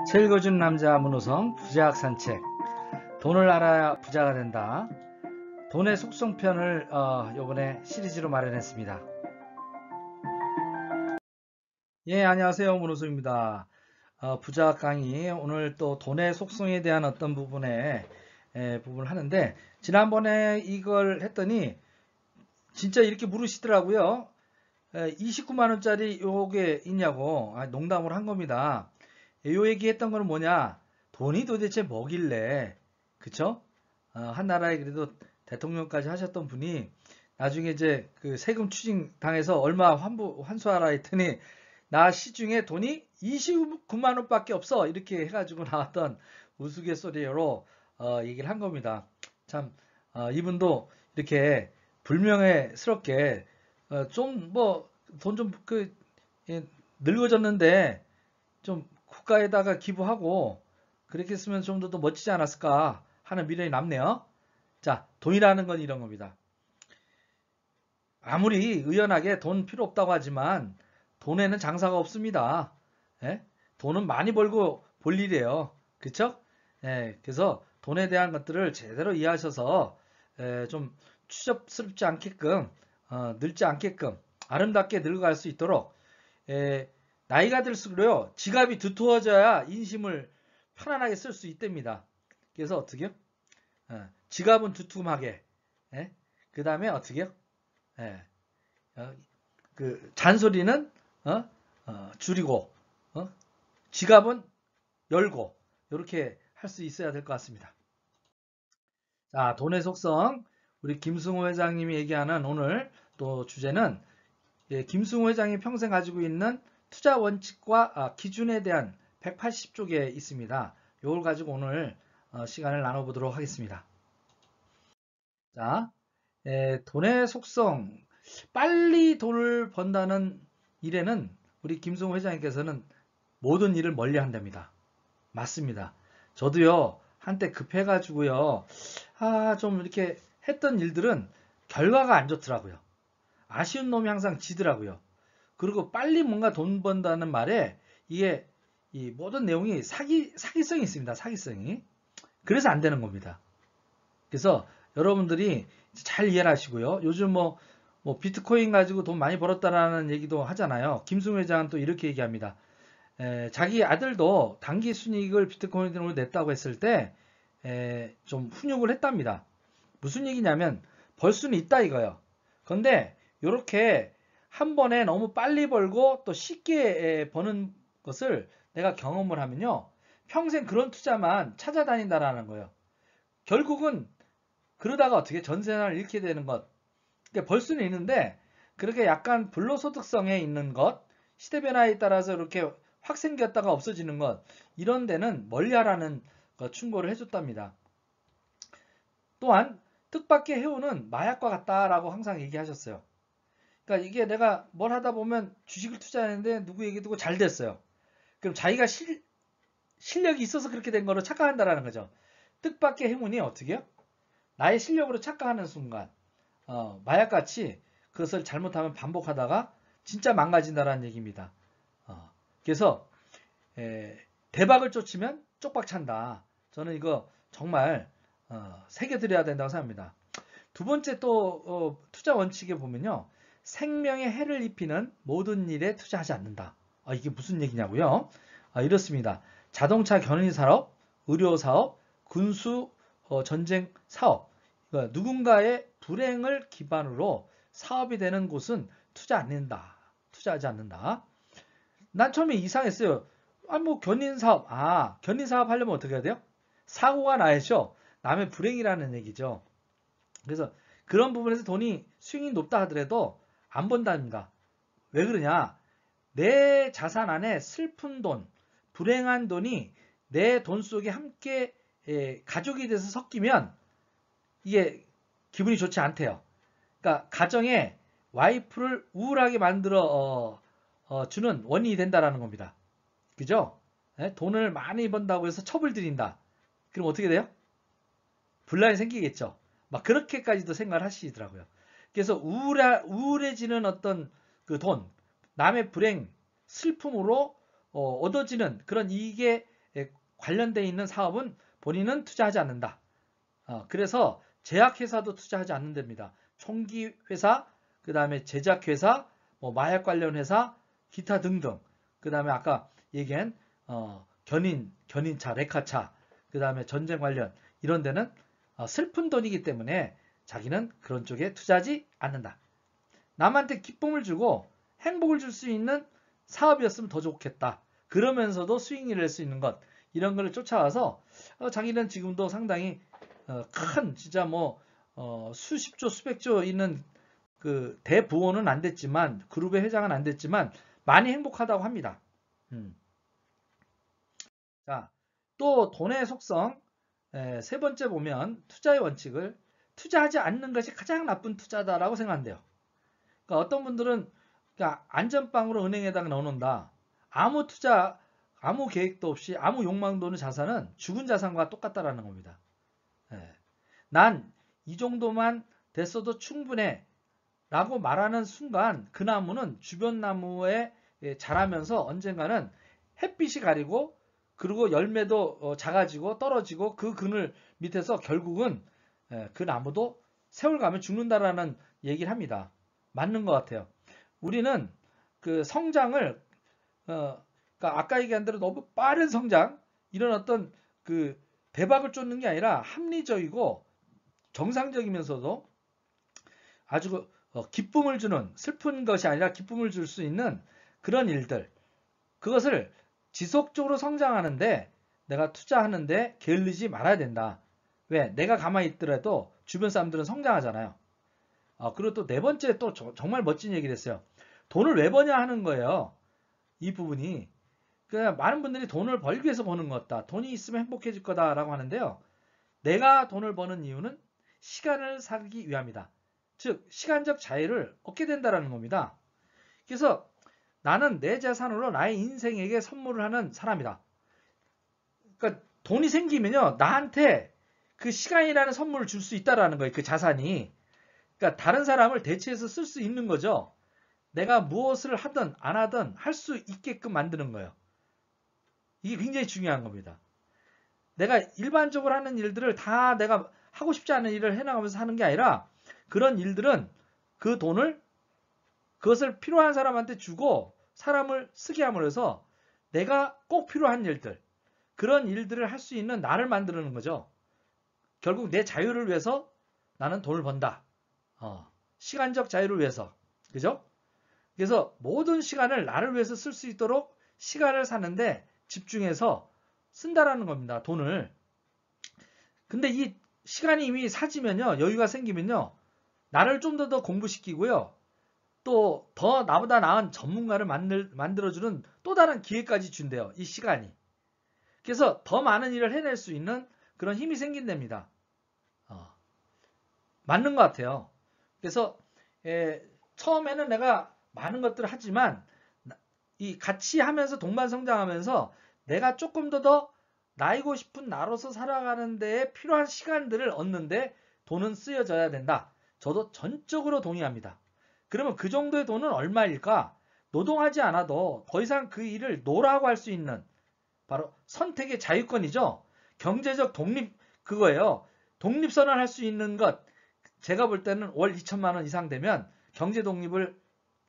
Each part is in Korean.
책 읽어준 남자 문호성 부자학 산책. 돈을 알아야 부자가 된다. 돈의 속성편을 요번에 시리즈로 마련했습니다. 예, 안녕하세요. 문호성입니다. 부자학 강의, 오늘 또 돈의 속성에 대한 어떤 부분을 하는데, 지난번에 이걸 했더니 진짜 이렇게 물으시더라고요. 29만원짜리 요게 있냐고. 농담으로 한 겁니다. 요 얘기했던 거는 뭐냐? 돈이 도대체 뭐길래, 그쵸? 한 나라에 그래도 대통령까지 하셨던 분이 나중에 이제 그 세금 추징 당해서 얼마 환수하라 했더니 나 시중에 돈이 29만 원밖에 없어, 이렇게 해가지고 나왔던 우스갯소리로 얘기를 한 겁니다. 참 이분도 이렇게 불명예스럽게 좀 뭐 돈 좀 늙어졌는데 좀 국가에다가 기부하고 그렇게 했으면 좀 더 멋지지 않았을까 하는 미련이 남네요. 자, 돈이라는 건 이런 겁니다. 아무리 의연하게 돈 필요 없다고 하지만 돈에는 장사가 없습니다. 예? 돈은 많이 벌고 볼 일이에요. 그쵸? 예, 그래서 돈에 대한 것들을 제대로 이해하셔서 좀 추접스럽지 않게끔 늙지 않게끔 아름답게 늙어갈 수 있도록 나이가 들수록요, 지갑이 두터워져야 인심을 편안하게 쓸 수 있답니다. 그래서 어떻게요? 지갑은 두툼하게, 그 다음에 어떻게요? 그 잔소리는 줄이고, 지갑은 열고, 이렇게 할 수 있어야 될 것 같습니다. 자, 돈의 속성, 우리 김승호 회장님이 얘기하는 오늘 또 주제는 김승호 회장이 평생 가지고 있는 투자 원칙과 기준에 대한 180쪽에 있습니다. 이걸 가지고 오늘 시간을 나눠보도록 하겠습니다. 자, 돈의 속성, 빨리 돈을 번다는 일에는 우리 김승호 회장님께서는 모든 일을 멀리 한답니다. 맞습니다. 저도요, 한때 급해가지고요, 좀 이렇게 했던 일들은 결과가 안 좋더라고요. 아쉬운 놈이 항상 지더라고요. 그리고 빨리 뭔가 돈 번다는 말에 이게 이 모든 내용이 사기성이 있습니다. 사기성이. 그래서 안 되는 겁니다. 그래서 여러분들이 잘 이해를 하시고요. 요즘 뭐 비트코인 가지고 돈 많이 벌었다라는 얘기도 하잖아요. 김승호 회장은 또 이렇게 얘기합니다. 자기 아들도 단기 순이익을 비트코인으로 냈다고 했을 때 좀 훈육을 했답니다. 무슨 얘기냐면 벌 수는 있다 이거예요. 그런데 이렇게 한 번에 너무 빨리 벌고 또 쉽게 버는 것을 내가 경험을 하면요, 평생 그런 투자만 찾아다닌다라는 거예요. 결국은 그러다가 어떻게 전세난을 잃게 되는 것. 그러니까 벌 수는 있는데 그렇게 약간 불로소득성에 있는 것, 시대 변화에 따라서 이렇게 확 생겼다가 없어지는 것, 이런 데는 멀리하라는 충고를 해줬답니다. 또한 뜻밖의 해오는 마약과 같다라고 항상 얘기하셨어요. 그러니까 이게 내가 뭘 하다 보면 주식을 투자했는데 누구 얘기 듣고 잘 됐어요. 그럼 자기가 실력이 있어서 그렇게 된 거로 착각한다라는 거죠. 뜻밖의 행운이 어떻게요? 나의 실력으로 착각하는 순간 마약같이 그것을 잘못하면 반복하다가 진짜 망가진다라는 얘기입니다. 그래서 대박을 쫓으면 쪽박 찬다. 저는 이거 정말 새겨드려야 된다고 생각합니다. 두 번째 또 투자 원칙에 보면요, 생명에 해를 입히는 모든 일에 투자하지 않는다. 이게 무슨 얘기냐고요? 이렇습니다. 자동차 견인 사업, 의료 사업, 군수 전쟁 사업, 누군가의 불행을 기반으로 사업이 되는 곳은 투자하지 않는다. 난 처음에 이상했어요. 뭐 견인 사업, 견인 사업 하려면 어떻게 해야 돼요? 사고가 나야죠. 남의 불행이라는 얘기죠. 그래서 그런 부분에서 돈이 수익이 높다 하더라도 안 번답니다. 왜 그러냐? 내 자산 안에 슬픈 돈, 불행한 돈이 내 돈 속에 함께 가족이 돼서 섞이면 이게 기분이 좋지 않대요. 그러니까 가정에 와이프를 우울하게 만들어 주는 원인이 된다라는 겁니다. 그죠? 돈을 많이 번다고 해서 첩을 들인다. 그럼 어떻게 돼요? 분란이 생기겠죠. 막 그렇게까지도 생각을 하시더라고요. 그래서 우울해지는 어떤 그 돈, 남의 불행, 슬픔으로 얻어지는 그런 이익에 관련돼 있는 사업은 본인은 투자하지 않는다. 그래서 제약회사도 투자하지 않는답니다. 총기회사, 그 다음에 제작회사, 뭐 마약 관련 회사, 기타 등등. 그 다음에 아까 얘기한 견인차, 레카차, 그 다음에 전쟁 관련 이런 데는 슬픈 돈이기 때문에 자기는 그런 쪽에 투자하지 않는다. 남한테 기쁨을 주고 행복을 줄 수 있는 사업이었으면 더 좋겠다. 그러면서도 수익을 낼 수 있는 것, 이런 걸 쫓아와서 자기는 지금도 상당히 큰 진짜 뭐 수십조 수백조 있는 그 대부호는 안 됐지만, 그룹의 회장은 안 됐지만 많이 행복하다고 합니다. 자, 또 돈의 속성 세 번째 보면 투자의 원칙을 투자하지 않는 것이 가장 나쁜 투자다라고 생각한대요. 그러니까 어떤 분들은 그러니까 안전빵으로 은행에다가 넣어놓는다. 아무 투자, 아무 계획도 없이 아무 욕망도 없는 자산은 죽은 자산과 똑같다라는 겁니다. 난 이 정도만 됐어도 충분해 라고 말하는 순간 그 나무는 주변 나무에 자라면서 언젠가는 햇빛이 가리고, 그리고 열매도 작아지고 떨어지고, 그 그늘 밑에서 결국은 그 나무도 세월 가면 죽는다라는 얘기를 합니다. 맞는 것 같아요. 우리는 그 성장을 그러니까 아까 얘기한 대로 너무 빠른 성장, 이런 어떤 그 대박을 쫓는 게 아니라 합리적이고 정상적이면서도 아주 기쁨을 주는, 슬픈 것이 아니라 기쁨을 줄 수 있는 그런 일들, 그것을 지속적으로 성장하는데 내가 투자하는데 게을르지 말아야 된다. 왜? 내가 가만히 있더라도 주변 사람들은 성장하잖아요. 그리고 또 네 번째, 또 정말 멋진 얘기를 했어요. 돈을 왜 버냐 하는 거예요. 이 부분이. 그냥 많은 분들이 돈을 벌기 위해서 버는 것 같다. 돈이 있으면 행복해질 거다라고 하는데요. 내가 돈을 버는 이유는 시간을 사기 위함이다. 즉 시간적 자유를 얻게 된다는 겁니다. 그래서 나는 내 재산으로 나의 인생에게 선물을 하는 사람이다. 그러니까 돈이 생기면요, 나한테 그 시간이라는 선물을 줄 수 있다라는 거예요. 그 자산이. 그러니까 다른 사람을 대체해서 쓸 수 있는 거죠. 내가 무엇을 하든 안 하든 할 수 있게끔 만드는 거예요. 이게 굉장히 중요한 겁니다. 내가 일반적으로 하는 일들을 다 내가 하고 싶지 않은 일을 해나가면서 하는 게 아니라, 그런 일들은 그 돈을 그것을 필요한 사람한테 주고 사람을 쓰게 함으로 해서 내가 꼭 필요한 일들, 그런 일들을 할 수 있는 나를 만드는 거죠. 결국 내 자유를 위해서 나는 돈을 번다. 시간적 자유를 위해서. 그죠? 그래서 모든 시간을 나를 위해서 쓸 수 있도록 시간을 사는데 집중해서 쓴다라는 겁니다. 돈을. 근데 이 시간이 이미 사지면요, 여유가 생기면요, 나를 좀 더 공부시키고요, 또 더 나보다 나은 전문가를 만들어주는 또 다른 기회까지 준대요. 이 시간이. 그래서 더 많은 일을 해낼 수 있는 그런 힘이 생긴답니다. 맞는 것 같아요. 그래서 처음에는 내가 많은 것들을 하지만 이 같이 하면서 동반성장하면서 내가 조금 더 나이고 싶은 나로서 살아가는 데에 필요한 시간들을 얻는데 돈은 쓰여져야 된다. 저도 전적으로 동의합니다. 그러면 그 정도의 돈은 얼마일까? 노동하지 않아도 더 이상 그 일을 노라고 할 수 있는 바로 선택의 자유권이죠. 경제적 독립, 그거예요. 독립선언 할 수 있는 것. 제가 볼 때는 월 2천만 원 이상 되면 경제 독립을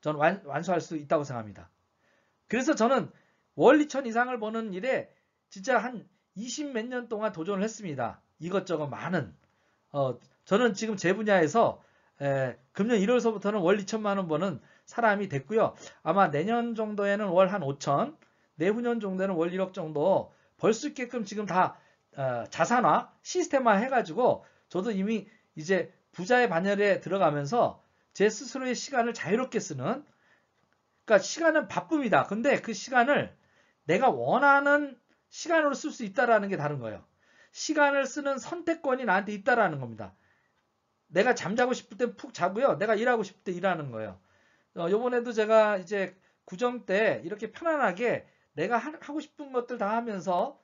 전 완수할 수 있다고 생각합니다. 그래서 저는 월 2천 이상을 버는 일에 진짜 한 20 몇 년 동안 도전을 했습니다. 이것저것 많은. 저는 지금 제 분야에서 금년 1월서부터는 월 2천만 원 버는 사람이 됐고요. 아마 내년 정도에는 월 한 5천, 내후년 정도에는 월 1억 정도 벌 수 있게끔 지금 다 자산화, 시스템화 해가지고 저도 이미 이제 부자의 반열에 들어가면서 제 스스로의 시간을 자유롭게 쓰는, 그러니까 시간은 바쁩니다. 근데 그 시간을 내가 원하는 시간으로 쓸 수 있다라는 게 다른 거예요. 시간을 쓰는 선택권이 나한테 있다라는 겁니다. 내가 잠자고 싶을 때 푹 자고요. 내가 일하고 싶을 때 일하는 거예요. 요번에도 제가 이제 구정 때 이렇게 편안하게 내가 하고 싶은 것들 다 하면서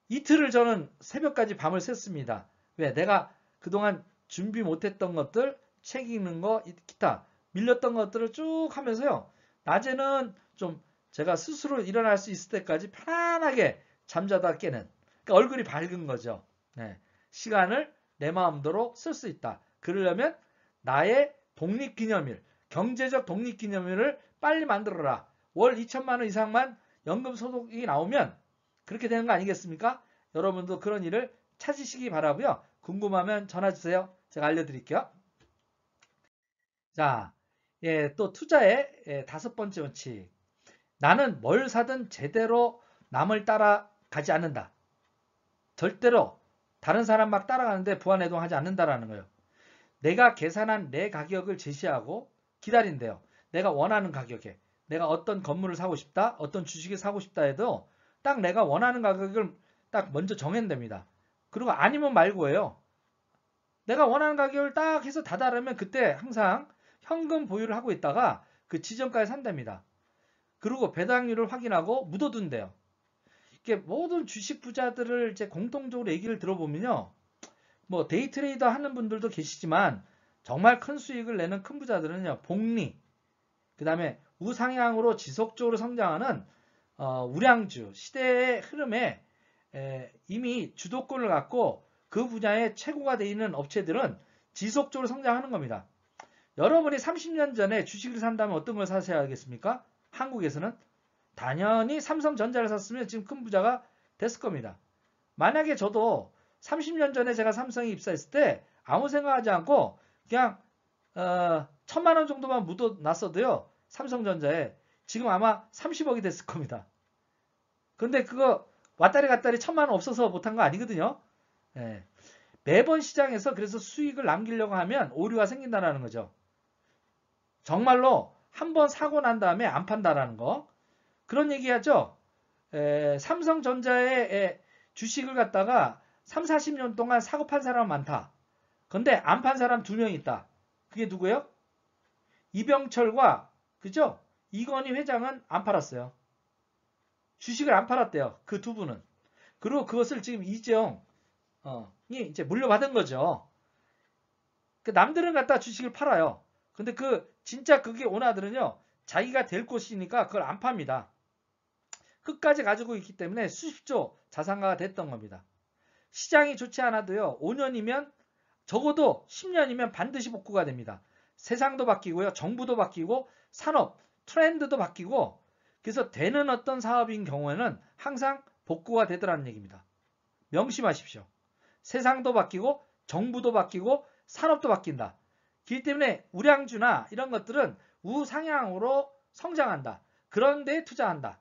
이틀을 저는 새벽까지 밤을 샜습니다. 왜? 내가 그동안 준비 못했던 것들, 책 읽는 거, 기타 밀렸던 것들을 쭉 하면서요. 낮에는 좀 제가 스스로 일어날 수 있을 때까지 편안하게 잠자다 깨는. 그러니까 얼굴이 밝은 거죠. 네. 시간을 내 마음대로 쓸 수 있다. 그러려면 나의 독립기념일, 경제적 독립기념일을 빨리 만들어라. 월 2천만 원 이상만 연금소득이 나오면 그렇게 되는 거 아니겠습니까? 여러분도 그런 일을 찾으시기 바라고요. 궁금하면 전화 주세요. 제가 알려드릴게요. 자, 또 투자의 5번째 원칙. 나는 뭘 사든 제대로 남을 따라가지 않는다. 절대로 다른 사람 막 따라가는데 부안해동하지 않는다라는 거예요. 내가 계산한 내 가격을 제시하고 기다린대요. 내가 원하는 가격에. 내가 어떤 건물을 사고 싶다, 어떤 주식을 사고 싶다 해도 딱 내가 원하는 가격을 딱 먼저 정해냅니다. 그리고 아니면 말고예요. 내가 원하는 가격을 딱 해서 다다르면 그때 항상 현금 보유를 하고 있다가 그 지점가에 산답니다. 그리고 배당률을 확인하고 묻어둔대요. 이게 모든 주식 부자들을 이제 공통적으로 얘기를 들어보면요. 뭐 데이트레이더 하는 분들도 계시지만 정말 큰 수익을 내는 큰 부자들은요. 복리, 그 다음에 우상향으로 지속적으로 성장하는 우량주, 시대의 흐름에 이미 주도권을 갖고 그 분야의 최고가 되어 있는 업체들은 지속적으로 성장하는 겁니다. 여러분이 30년 전에 주식을 산다면 어떤 걸 사셔야 하겠습니까? 한국에서는 당연히 삼성전자를 샀으면 지금 큰 부자가 됐을 겁니다. 만약에 저도 30년 전에 제가 삼성에 입사했을 때 아무 생각하지 않고 그냥 1,000만 원 정도만 묻어놨어도요. 삼성전자에 지금 아마 30억이 됐을 겁니다. 근데 그거 왔다리 갔다리 1,000만 원 없어서 못한 거 아니거든요. 예. 매번 시장에서 그래서 수익을 남기려고 하면 오류가 생긴다는 거죠. 정말로 한번 사고 난 다음에 안 판다라는 거. 그런 얘기하죠. 삼성전자의 주식을 갖다가 3, 40년 동안 사고 판 사람 많다. 근데 안 판 사람 2명 있다. 그게 누구예요? 이병철과 그죠? 이건희 회장은 안 팔았어요. 주식을 안 팔았대요. 그 두 분은. 그리고 그것을 지금 이재용이 이제 물려받은 거죠. 그 남들은 갖다 주식을 팔아요. 근데 진짜 그게 오나들은요. 자기가 될 곳이니까 그걸 안 팝니다. 끝까지 가지고 있기 때문에 수십조 자산가가 됐던 겁니다. 시장이 좋지 않아도요. 5년이면 적어도 10년이면 반드시 복구가 됩니다. 세상도 바뀌고요. 정부도 바뀌고 산업, 트렌드도 바뀌고 그래서 되는 어떤 사업인 경우에는 항상 복구가 되더라는 얘기입니다. 명심하십시오. 세상도 바뀌고 정부도 바뀌고 산업도 바뀐다. 그렇기 때문에 우량주나 이런 것들은 우상향으로 성장한다. 그런 데에 투자한다.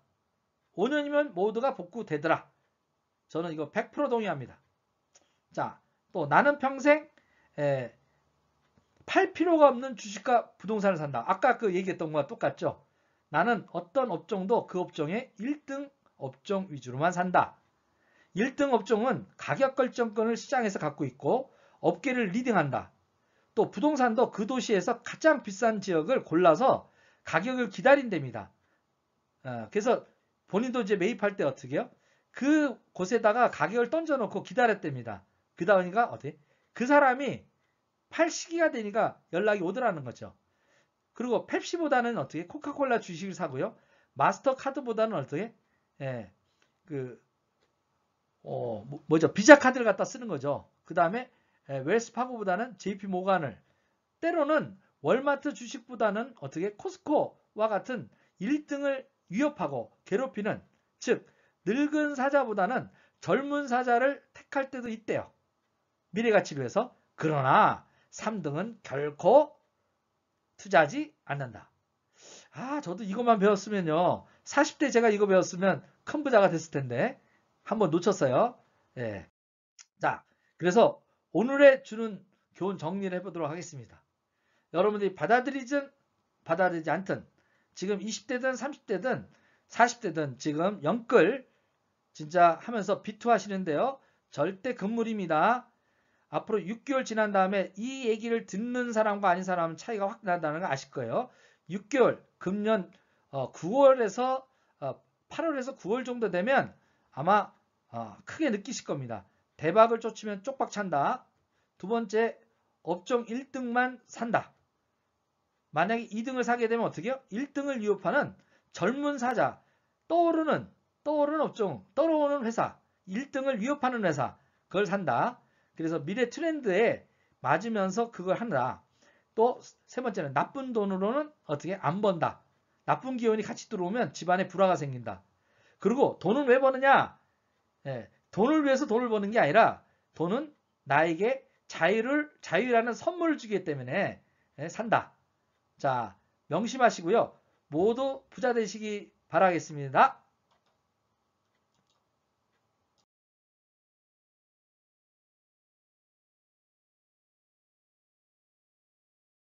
5년이면 모두가 복구되더라. 저는 이거 100% 동의합니다. 자, 또 나는 평생 팔 필요가 없는 주식과 부동산을 산다. 아까 그 얘기했던 거와 똑같죠. 나는 어떤 업종도 그 업종의 1등 업종 위주로만 산다. 1등 업종은 가격 결정권을 시장에서 갖고 있고 업계를 리딩한다. 또 부동산도 그 도시에서 가장 비싼 지역을 골라서 가격을 기다린답니다. 그래서 본인도 이제 매입할 때 어떻게 해요? 그 곳에다가 가격을 던져놓고 기다렸답니다. 그러니까 어떻게? 그 사람이 팔 시기가 되니까 연락이 오더라는 거죠. 그리고 펩시보다는 어떻게? 코카콜라 주식을 사고요. 마스터카드보다는 어떻게? 뭐죠? 비자 카드를 갖다 쓰는 거죠. 그 다음에 웰스파고보다는 JP 모간을, 때로는 월마트 주식보다는 어떻게? 코스코와 같은 1등을 위협하고 괴롭히는, 즉 늙은 사자보다는 젊은 사자를 택할 때도 있대요. 미래가치를 위해서. 그러나 3등은 결코 투자하지 않는다. 저도 이것만 배웠으면요. 40대 제가 이거 배웠으면 큰 부자가 됐을 텐데 한번 놓쳤어요. 예. 자, 그래서 오늘의 주는 교훈 정리를 해보도록 하겠습니다. 여러분들이 받아들이지 않든 지금 20대든 30대든 40대든 지금 영끌 진짜 하면서 비투하시는데요. 절대 금물입니다. 앞으로 6개월 지난 다음에 이 얘기를 듣는 사람과 아닌 사람은 차이가 확 난다는 거 아실 거예요. 6개월, 금년 9월에서 8월에서 9월 정도 되면 아마 크게 느끼실 겁니다. 대박을 쫓으면 쪽박 찬다. 두 번째, 업종 1등만 산다. 만약에 2등을 사게 되면 어떻게 해요? 1등을 위협하는 젊은 사자, 떠오르는 업종, 떠오르는 회사, 1등을 위협하는 회사, 그걸 산다. 그래서 미래 트렌드에 맞으면서 그걸 한다. 또 세 번째는 나쁜 돈으로는 어떻게 안 번다. 나쁜 기운이 같이 들어오면 집안에 불화가 생긴다. 그리고 돈은 왜 버느냐? 예, 돈을 위해서 돈을 버는 게 아니라 돈은 나에게 자유라는 선물을 주기 때문에 산다. 자, 명심하시고요. 모두 부자 되시기 바라겠습니다.